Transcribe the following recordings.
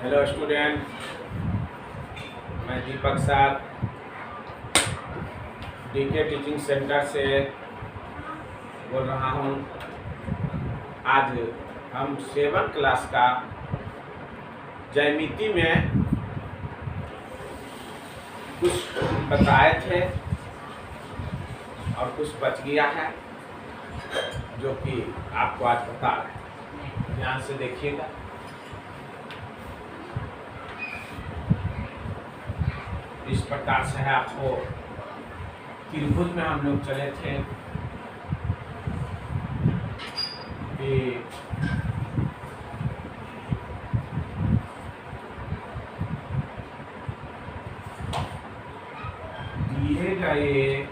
Hello student, मैं दीपक साहब DK teaching centre से बोल रहा हूँ। आज हम 7 क्लास का ज्यामिति में कुछ बताए थे और कुछ बच गया है जो कि आपको आज बता रहे हैं। ध्यान से देखिएगा। इस प्रकार से है। आपको त्रिभुज में हम लोग चले थे कि दिए गए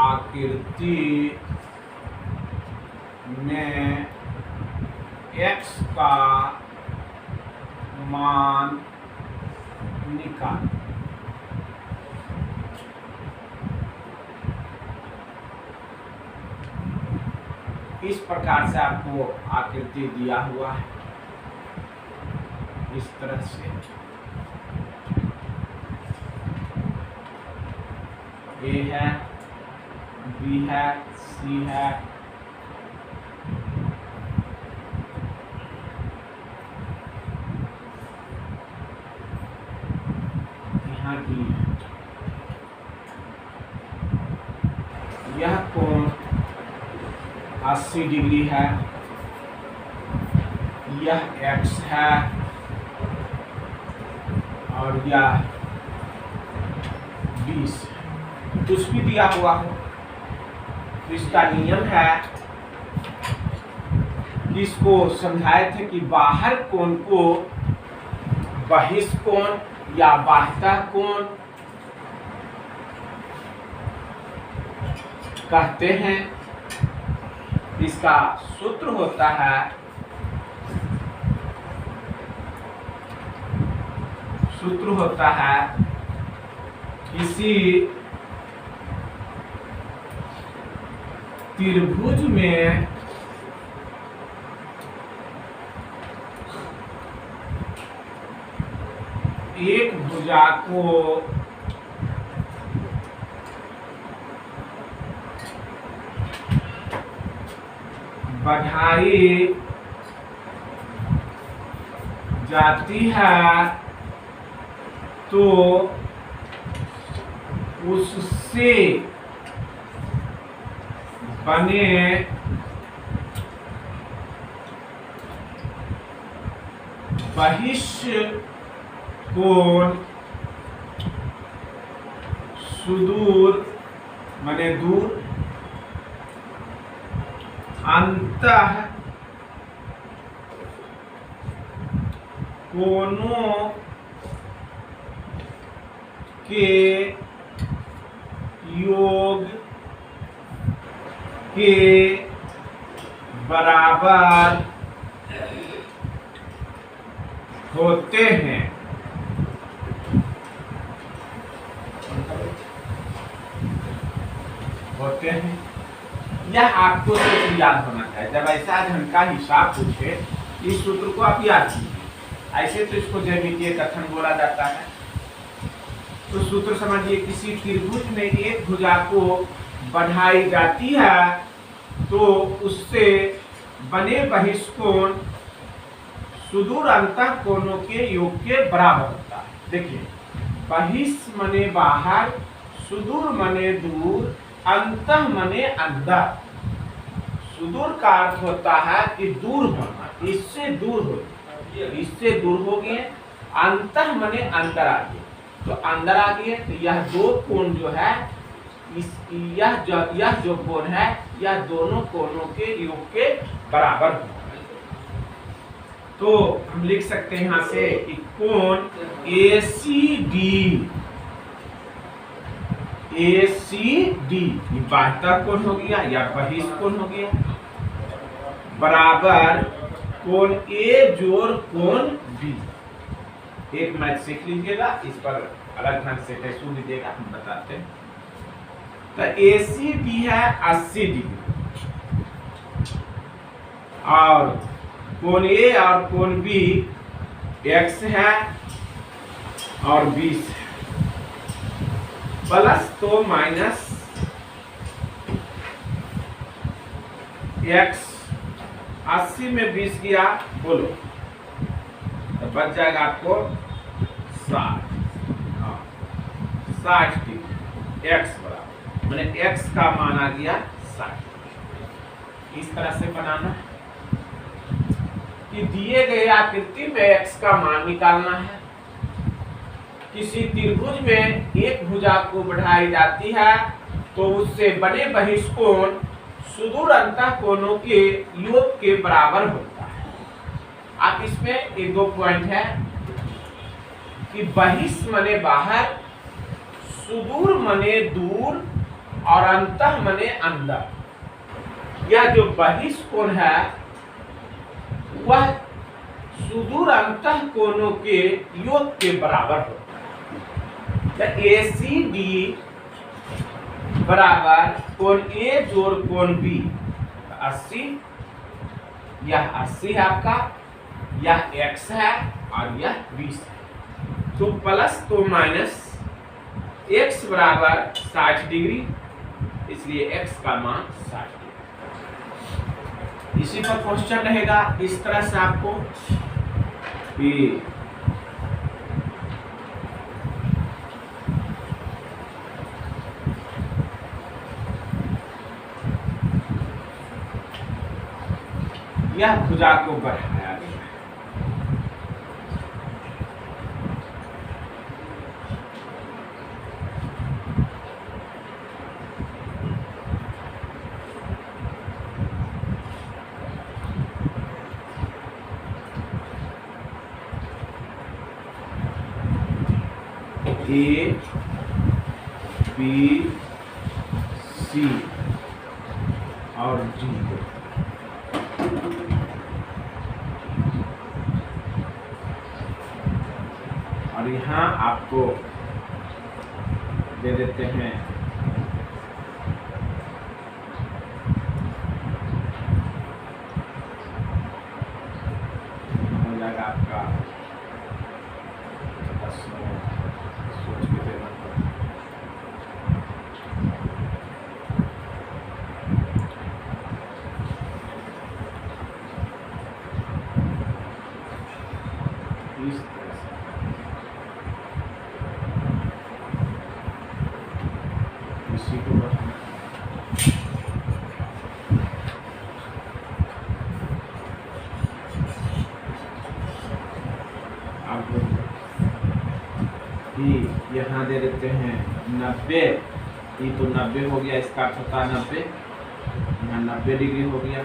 आकृति में x का मान निकाल। इस प्रकार से आपको आकृति दिया हुआ है। इस तरह से A है, B है, C है, यहाँ D है। यह कोण 80 डिग्री है। यह x है और यह 20 कुछ भी दिया हुआ हो। तो इसका नियम है कि इसको समझाए थे कि बाहर कोण को बहिष्कोण या बाह्य कोण कहते हैं। इसका सूत्र होता है किसी त्रिभुज में एक भुजा को बढ़ाई जाती है तो उससे बने बहिष्य कोण सुदूर माने दूर अंतः कोणों के योग के बराबर होते हैं। यह आपको सूत्र याद होना चाहिए। जब ऐसा ढंग का हिसाब पूछे इस सूत्र को आप याद कीजिए। ऐसे तो इसको ज्यामितीय कथन बोला जाता है। तो सूत्र समझिए, किसी त्रिभुज में एक भुजा को बढ़ाई जाती है तो उससे बने बहिष्कोण सुदूर अंतः कोणों के योग के बराबर होता है। देखिए, बहिष् मने बाहर, सुदूर मने दूर, अंतः मने अंदर। सुदूर का अर्थ होता है कि दूर होना, इससे दूर हो गए। अंतः मने अंदर आ गए, तो अंदर आ गए। तो यह दो कोण जो है, यह जो कोण है, यह दोनों कोणों के योग के बराबर होगा। तो हम लिख सकते हैं यहाँ से कि कोण ACD बाह्य कोण हो गया या बहिष्ठ कोण हो गया, बराबर कोण A जोड़ कोण B। एक मैथ सीख लीजिएगा, इस पर अलग ढंग से कैसे लीजिएगा हम बताते हैं। तो ACD है 80 डिग्री। और कोण ए और कोण बी x है और 20 है, प्लस तो माइनस x 80 में 20 गया, बोलो तो बच जाएगा आपको 60 डिग्री x बराबर, मैंने x का मान आ गया 60। इस तरह से बनाना कि दिए गए आकृति में x का मान निकालना है। किसी त्रिभुज में एक भुजा को बढ़ाई जाती है तो उससे बने बहिष्कोण सुदूर अंतः कोणों के योग के बराबर होता है। आप इसमें एक दो पॉइंट है कि बहिष मने बाहर, सुदूर मने दूर और अंतः मने अंदर। यह जो बहिष कोण है वह सुदूर अंतः कोणों के योग के बराबर होता है। ACD बराबर कोण ए जोड़ कोण बी 80, यह 80 है आपका, यह x है और यह 20 है। तो प्लस तो माइनस x बराबर 60 डिग्री, इसलिए x का मान 60 डिग्री। इसी पर क्वेश्चन रहेगा इस तरह से आपको कि यह भुजा को बढ़ाया गया है। A, B, C और D और यहाँ आपको दे देते हैं हो जाएगा आपका 10 सोच के देना। इस तरह से इसी को बढ़ाना आप यहाँ दे देते हैं 90, ये तो 90 हो गया, इसका अर्थ होता है 90, यहाँ 90 डिग्री हो गया।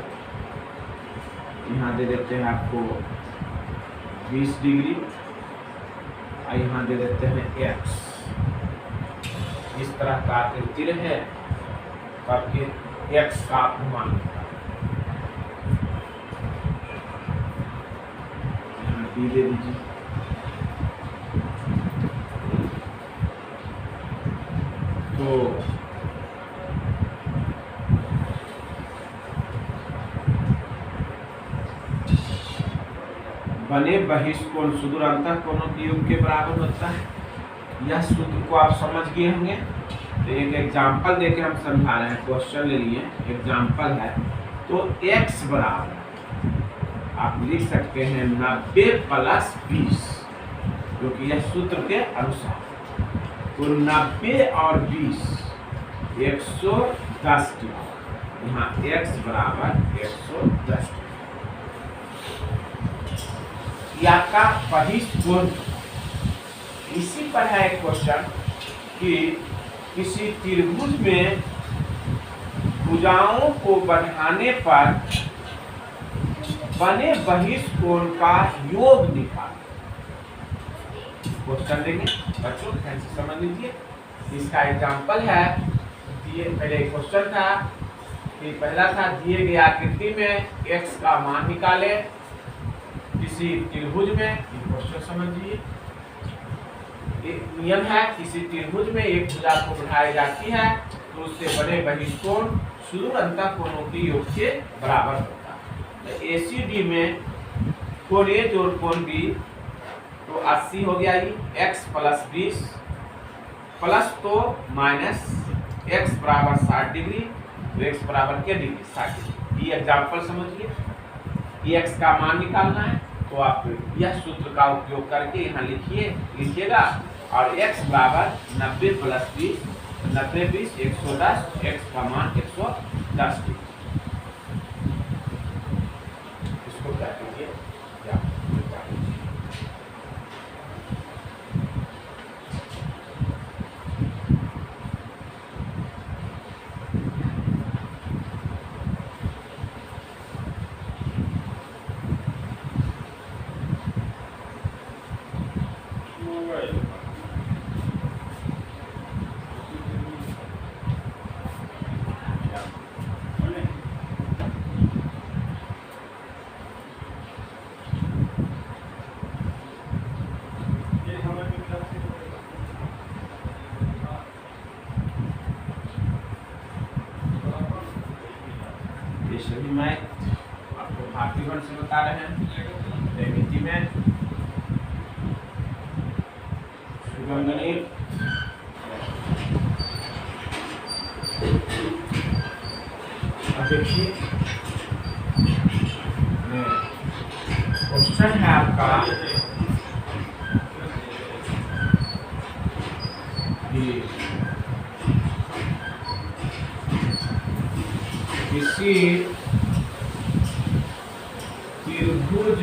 यहाँ दे देते हैं आपको 20 डिग्री और यहाँ दे देते हैं x। इस तरह का आकृति है करके x का मान यहाँ d दे दीजिए। तो बने बहिष्कोण सुदूर अंतः कोणों के योग के बराबर होता है। यह सूत्र को आप समझ गए होंगे। तो एक एग्जाम्पल देके हम समझा रहे हैं, क्वेश्चन ले लिए, एग्जाम्पल है। तो x बराबर आप लिख सकते हैं 90 प्लस 20, क्योंकि यह सूत्र के अनुसार। तो 90 और 20 110 डिग्री, यहाँ x बराबर 110 डिग्री। आपका बहिष्कोण। इसी पर है एक क्वेश्चन कि किसी त्रिभुज में भुजाओं को बढ़ाने पर बने बहिष्कोण का योग निकालें। क्वेश्चन देंगे बच्चों, ध्यान से समझ लीजिए। इसका एग्जाम्पल है, दिए पहले क्वेश्चन था कि पहला था दिए गए आकृति में x का मान निकाले किसी त्रिभुज में। क्वेश्चन समझिए, एक नियम है, किसी त्रिभुज में एक भुजा को बढ़ाई जाती है तो उससे बने बहिष्कोण सुदूर अंतः कोणों के योग के बराबर होता है। ACD में कोण ए जोड़ कोण बी तो 80 हो गया ये x प्लस 20 प्लस तो माइनस x बराबर 60 डिग्री तो x बराबर क्या डिग्री 60 डिग्री। ये एग्जाम्पल समझिए, ये x का मान निकालना है तो आप यह सूत्र का उपयोग करके यहाँ लिखिएगा और x बराबर 90 प्लस 20 90 20 110 x का मान 110 डिग्री। इसको क्या कीजिए सभी मैं आपको भारतीय गण से बता रहे हैं। दैमिति में सुगम गणित देखिए क्वेश्चन है आपका किसी त्रिभुज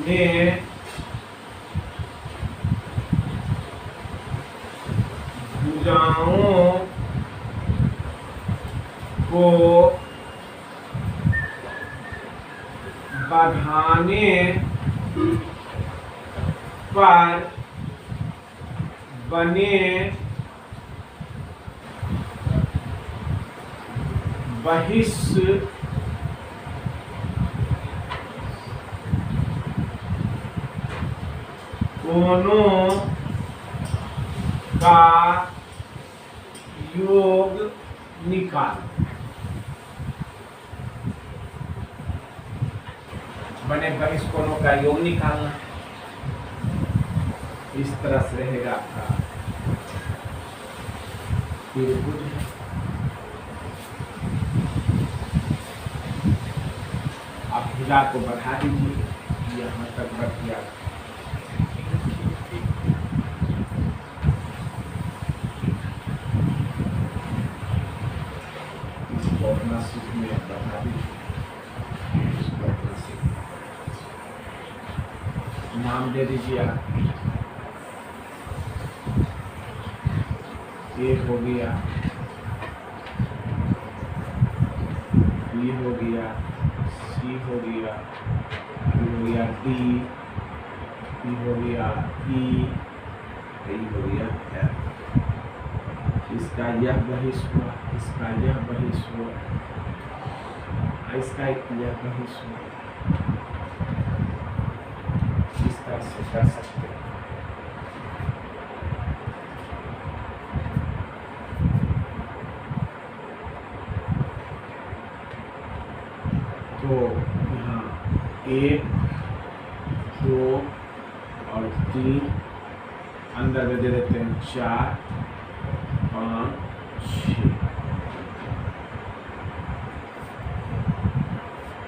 में भुजाओं को बढ़ाने पर बने बहिष्ठ कोणों का योग निकाल। बने बहिष्ठ कोणों का योग निकालना। इस तरह से रहेगा आपका त्रिभुज। आप भुजा को बढ़ा दीजिए, यहाँ तक बढ़ गया। इसको अपना सूत्र में बढ़ा दीजिए। इसको अपना सूत्र नाम दे दीजिए आप। ए हो गया, बी हो गया, सी हो गया, बी हो गया, डी हो गया, ई हो गया एफ। इसका यह बहिष्ठ हुआ, इसका यह बहिष्ठ हुआ, इसका यह बहिष्ठ हुआ। इस तरह से कर सकते हैं। तो यहाँ 1 2 और 3 अंदर में दे देते हैं 4 5 6।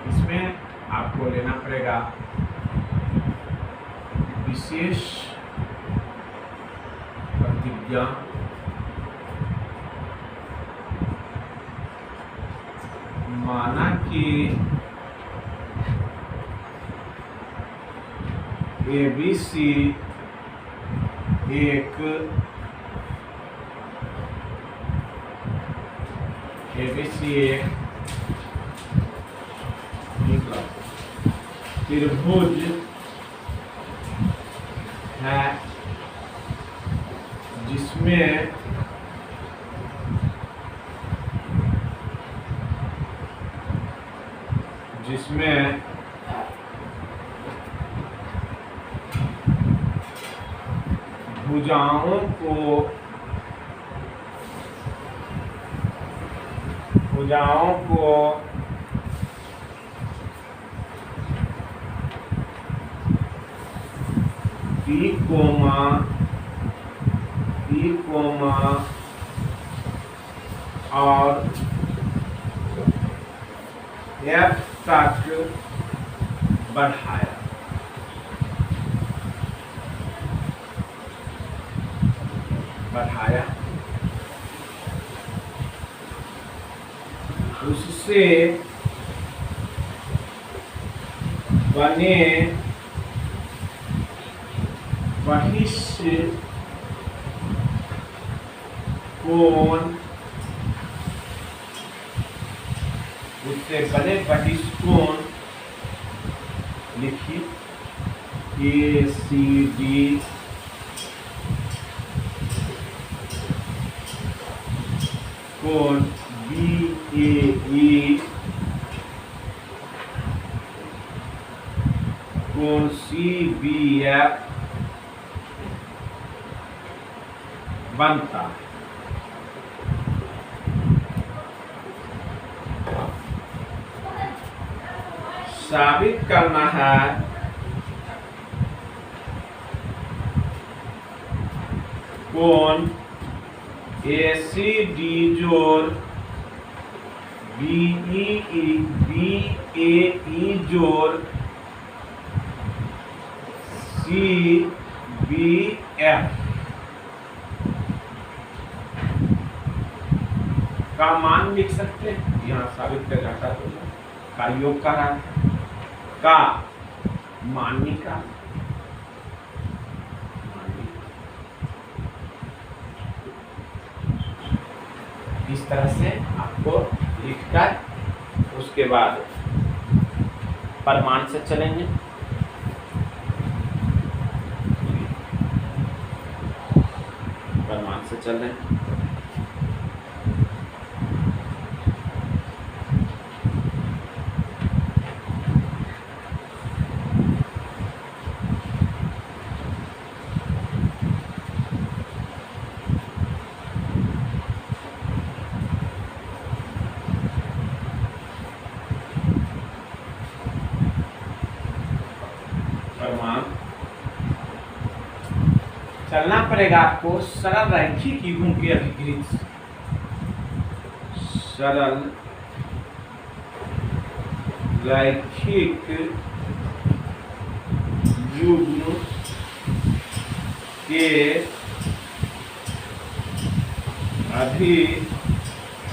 इसमें आपको लेना पड़ेगा विशेष प्रतिज्ञा। माना कि ABC एक त्रिभुज है जिसमें भुजाओं को पी कोमा और एफ तक बढ़ाया। उससे बने बहिष्ठ कोण, उससे बने बहिष्ठ कोण लिखिए ACD कोण BAE कोण CBF बनता है। साबित करना है कोण ACD जोड़ BAE जोड़ CBF का मान लिख सकते हैं। यहाँ साबित कर जाता तो का योग कर रहा है, का मानिका इस तरह से आपको लिखकर उसके बाद प्रमाण से चलेंगे। प्रमाण से चल रहे हैं। चलना पड़ेगा आपको सरल रैखिक युग्म के अधिकृत, सरल रैखिक युग्म के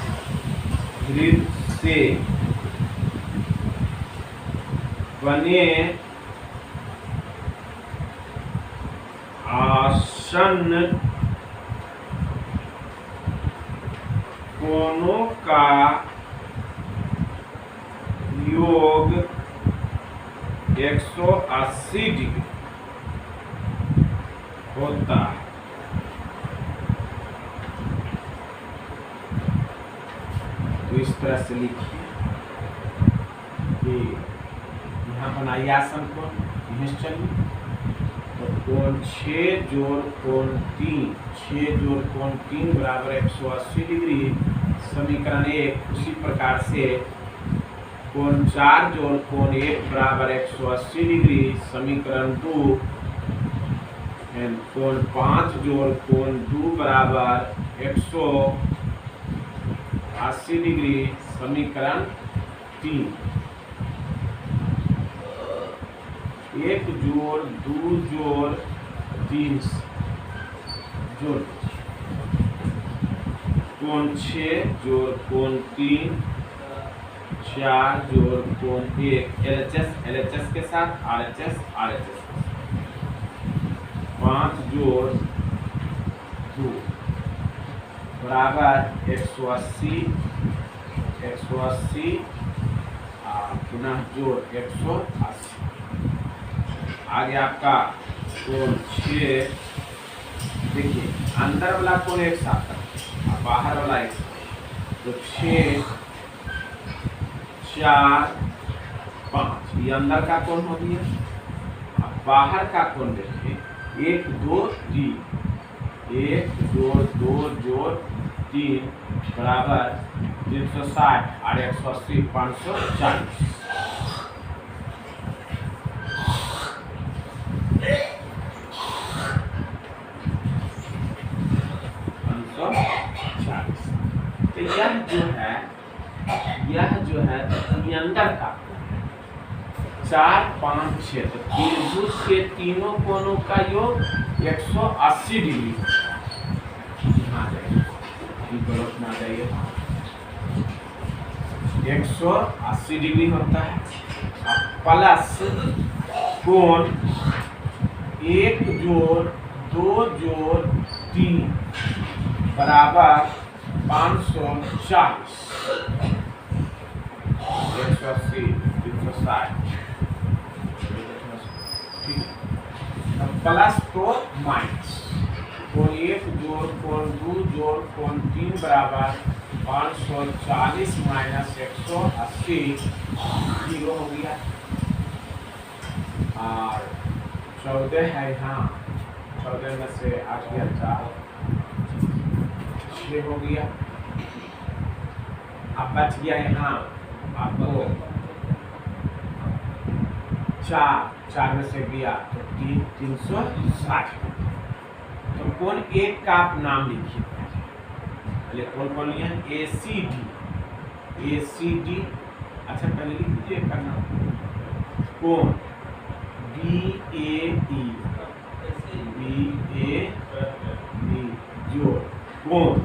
अधिकृत से बने आसन्न कोणों का योग 180 डिग्री होता है। तो इस तरह से लिखिए कि यहाँ बनाइए आसन कोण, चलिए तो कोण 6 जोड़ कोण 3, 6 जोड़ कोण 3 बराबर 180 डिग्री। समीकरण 1 उसी प्रकार से कोण 4 जोड़ कोण 1 बराबर 180 डिग्री। समीकरण 2 कोण 5 जोड़ कोण 2 बराबर 180 डिग्री। समीकरण 3 1 जोड़ 2 जोड़ 3 जोड़ कोण 6 जोड़ कोण 3 4 जोड़ कोण 1 LHS के साथ RHS 5 जोड़ 2 बराबर 180 पुनः जोड़ 180। आगे आपका कोण 6, देखिए अंदर वाला कोण एक साथ और बाहर वाला एक साथ, तो 6 4 5 ये अंदर का कोण हो गया। अब बाहर का कोण देखिए 1 2 3, 1 जोड़ 2 जोड़ 3 बराबर 360 और 180 540। यह जो है ये अंदर का 4, 5, 6 तो त्रिभुज के तीनों कोनों का योग 180 डिग्री यहाँ जाइए 180 डिग्री होता है। प्लस कोण 1 जोड़ 2 जोड़ 3 बराबर 540 180 360 प्लस तो माइनस कोण 1 जोड़ कोण 2 जोड़ कोण 3 बराबर 540 माइनस 180 0 हो गया। और 14 है यहाँ 14 में से 8 गया 4 6 हो गया। अब बच गया यहाँ आपको 4 में से गया तो 360। तो कौन एक का आप नाम लिखिए पहले कौन लिया ACD। अच्छा पहले लिख दीजिए का नाम कौन BAE जोड़ कौन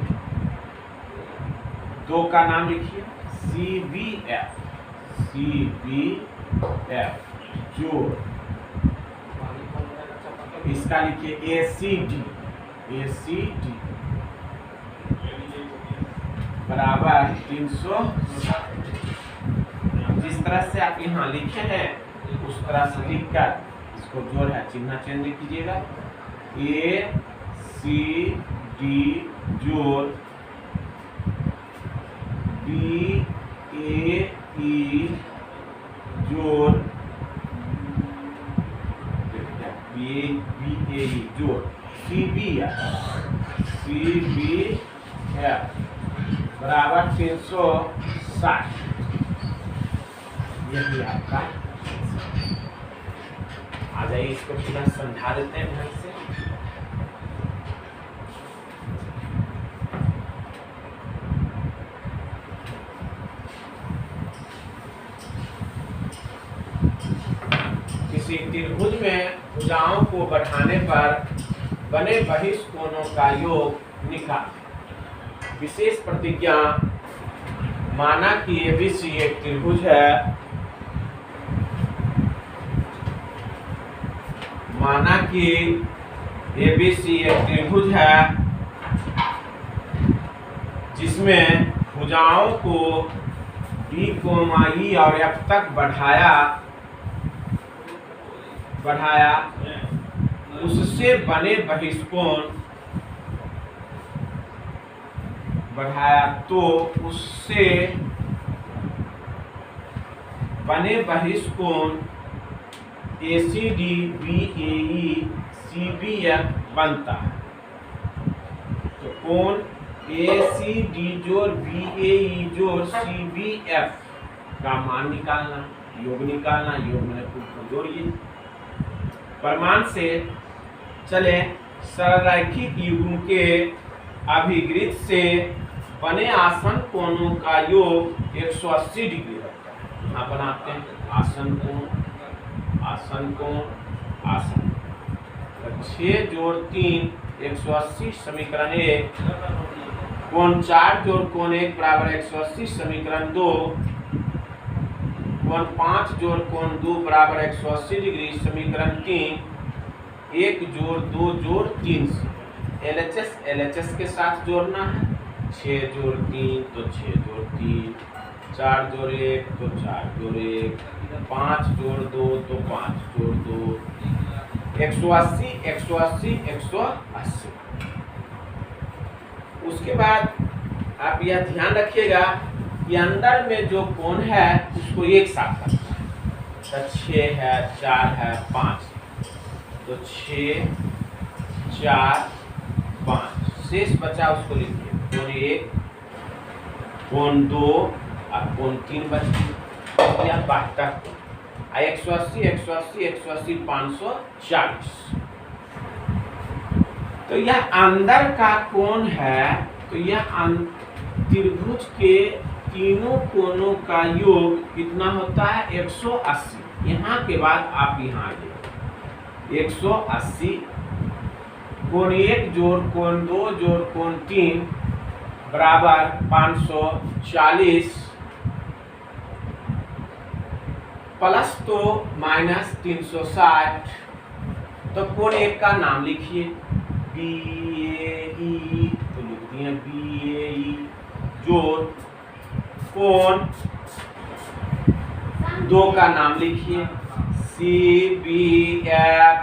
2 का नाम लिखिए CBF जोड़ इसका लिखिए ACD बराबर 360। जिस तरह से आप यहाँ लिखे हैं उस तरह से लिखकर इसको जोड़ है चिन्ह चेंज कीजिएगा ACD जोड़ BAE जोड़ BAE जोड़ CBF बराबर 360। यही आपका आ जाइए। इसको पुनः समझा देते हैं ढंग से। किसी त्रिभुज में भुजाओं को बढ़ाने पर बने बहिष्कोणों का योग निकाल। विशेष प्रतिज्ञा माना कि ABC एक त्रिभुज है। माना कि ABC एक त्रिभुज है जिसमें भुजाओं को D, E और F तक बढ़ाया उससे बने बहिष्कोण बढ़ाया तो उससे बने बहिष्कोण ACD BAE CBF बनता है। तो कोण ACD जोड़ BAE जोड़ CBF का मान निकालना, योग निकालना। योग में जोड़िए प्रमाण से चले सरलरैखिक युग्म के अभिवृत्त से बने आसन कोणों का योग 180 डिग्री होता है। यहाँ बनाते हैं आसन कोण 6 जोड़ 3 180 समीकरण 1 कोण 4 जोड़ कोण 1 बराबर 180 समीकरण 2 कोण 5 जोड़ कोण 2 बराबर 180 डिग्री समीकरण 3 1 जोड़ 2 जोड़ 3 LHS के साथ जोड़ना है 6 जोड़ 3 तो 6 जोड़ 3 4 जोड़ 1 तो 4 जोड़ 1 5 जोड़ 2 तो 5 जोड़ 2 180 180 180। उसके बाद आप यह ध्यान रखिएगा कि अंदर में जो कोण है उसको एक साथ करना है। तो 6 है 4 है 5 तो 6 4 5 शेष बचा उसको लिखिए कोण 1 कोण 2 और कोण 3 बचा 72 180 180 180 540। तो यह अंदर का कोण है। तो यह त्रिभुज के तीनों कोनों का योग कितना होता है 180। यहाँ के बाद आप यहाँ आ जाइए 180 कोण 1 जोड़ कोण 2 जोड़ कोण 3 बराबर 540 प्लस तो माइनस 360। तो कोण 1 का नाम लिखिए BAE, तो लिख दिए BAE जोड़ कोण 2 का नाम लिखिए CBF,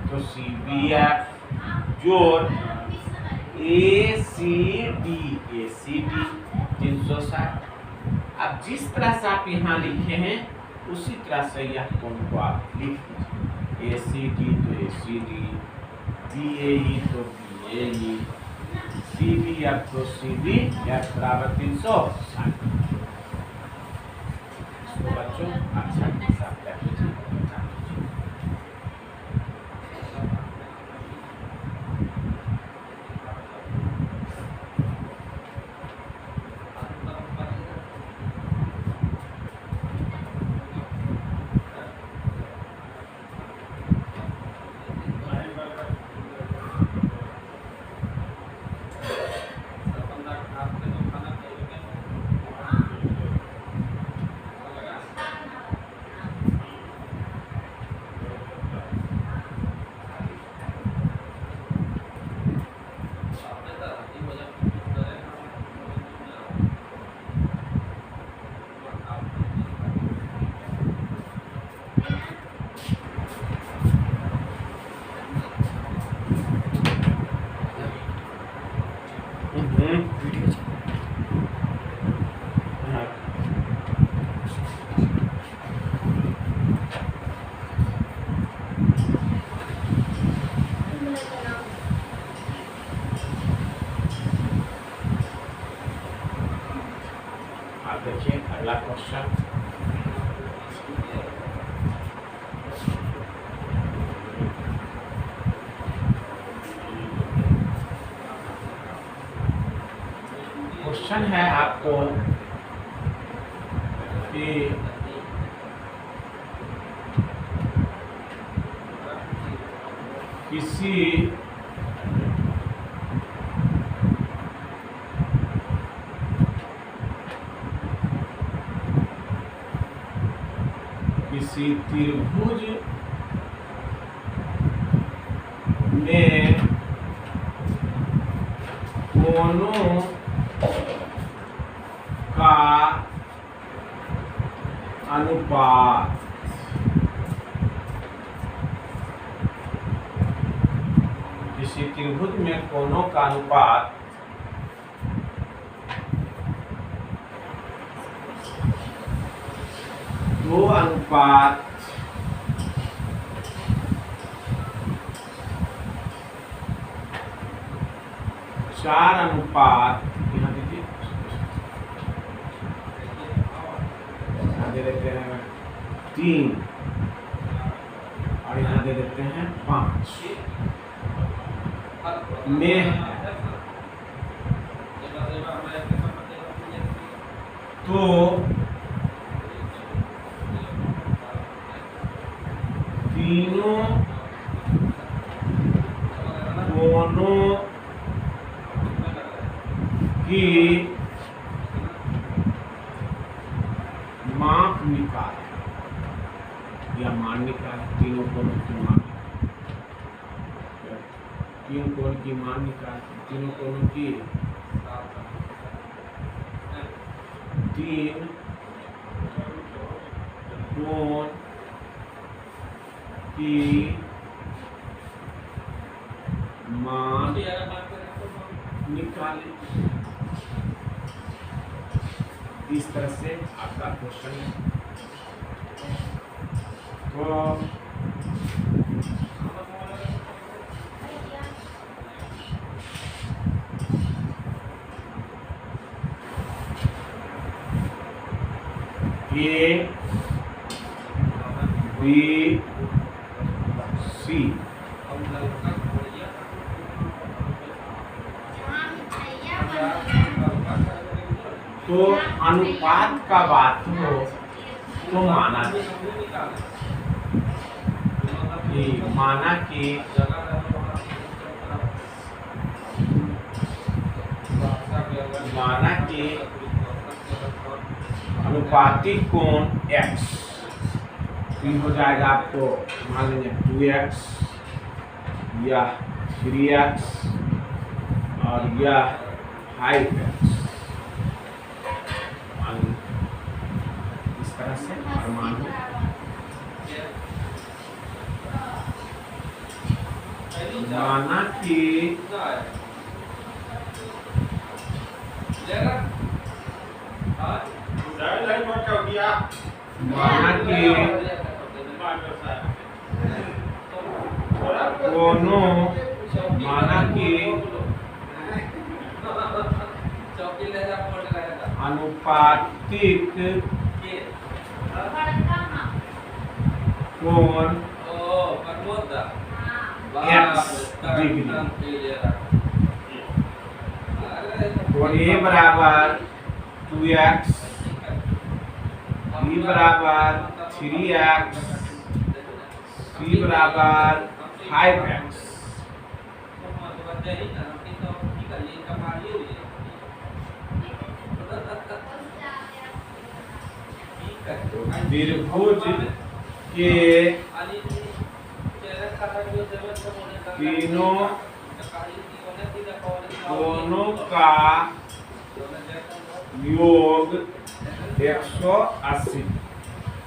तो CBF जोड़ ACD 360। अब जिस तरह से आप यहाँ लिखे हैं उसी तरह से यह कोण को आप लिख दीजिए ACD तो ACD, BAE तो BAE, CBF तो CBF बराबर 360। इसको बच्चों अच्छा हिसाब कर लीजिए। देखिए अगला क्वेश्चन। क्वेश्चन है आपको कि किसी त्रिभुज में कोनों का अनुपात किसी त्रिभुज में कोनों का अनुपात 2 अनुपात 4 अनुपात यहाँ देखिए दे देते हैं 3 और यहाँ दे देते हैं 5 में है। तो तीनों कोनों की माप निकाल या मान निकाल। तीनों कोनों की मान, तीन कोण की मान निकाल। तीनों कोनों की 3 कोण की मान निकालें। इस तरह से आपका क्वेश्चन है। तो A B C तो अनुपात का बात हो तो माना कि अनुपातिक कोण x हो जाएगा आपको, मान लीजिए 2x या 3x और यह 5x, इस तरह से परमाणु माना कि अनुपातिक कोण x डिग्री, कोण A बराबर 2x, B बराबर 3x, C बराबर 5x। त्रिभुज के तीनों कोणों का योग 180,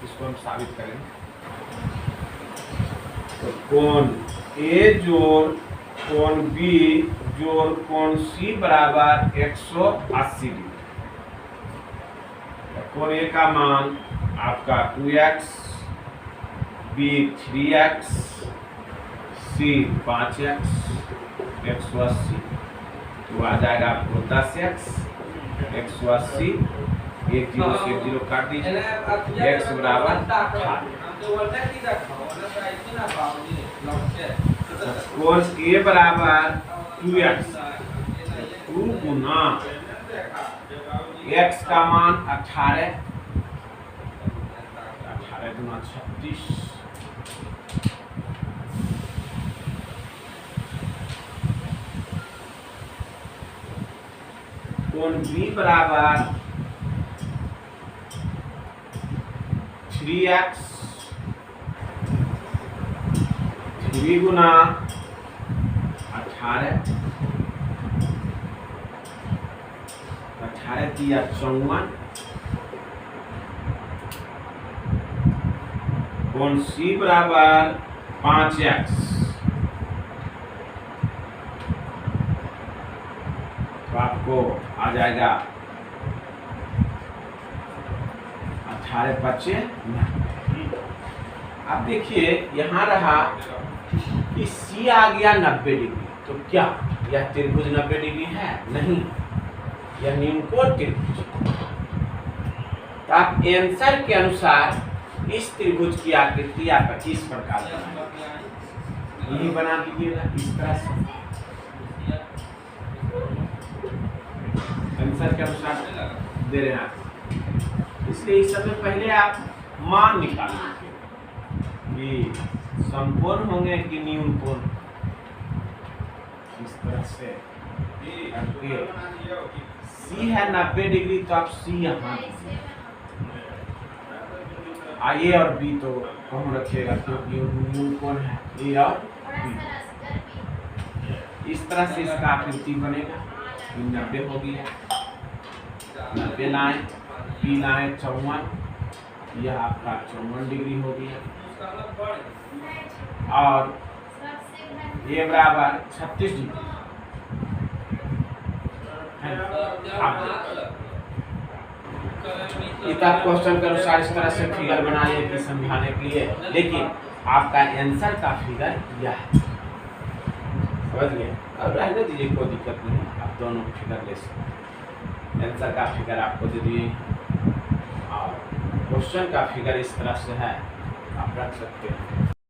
इसको हम साबित करेंगे। तो कोण A जोड़ कोण B जोड़ कोण C बराबर 180 डिग्री। कोण A का मान आपका 2x, B 3x, C 5x, 180, तो आ जाएगा आपको 10x, 180, 1 0 से 1 0 काट दीजिए, x बराबर 8। कोण A बराबर 2x, 2 गुना x का मान 18, 18 गुना 36, कोण B बराबर 3x, 3 गुना 18, 18 दिया 54, कोण C बराबर 5x, तो आपको आ जाएगा 18 5। अब देखिए यहाँ रहा कि C आ गया 90 डिग्री, तो क्या यह त्रिभुज 90 डिग्री है? नहीं, यह न्यूनकोण त्रिभुज। तो आप आंसर के अनुसार इस त्रिभुज की आकृति आप इस प्रकार यही बना दीजिएगा, इस तरह से आंसर के अनुसार दे रहे हैं। इसलिए इस समय पहले आप मान निकालेंगे कि समकोण होंगे कि न्यूनकोण, इस तरह से C है 90 डिग्री, तो आप C यहाँ A और B तो कम रखिएगा क्योंकि न्यूनकोण है A और B। इस तरह से इसका आकृति बनेगा। 90 हो गया, 90 लाएं, B लाएं 54, यह आपका 54 डिग्री हो गया, और A बराबर 36 डिग्री। क्वेश्चन के अनुसार इस तरह से फिगर बनाइए कि समझाने के लिए, लेकिन आपका आंसर का फिगर यह है, समझ गए? अब रहने दीजिए, कोई दिक्कत नहीं, आप दोनों फिगर ले सकते। आंसर का फिगर आपको दे दिए और क्वेश्चन का फिगर इस तरह से है, आप रख सकते हैं।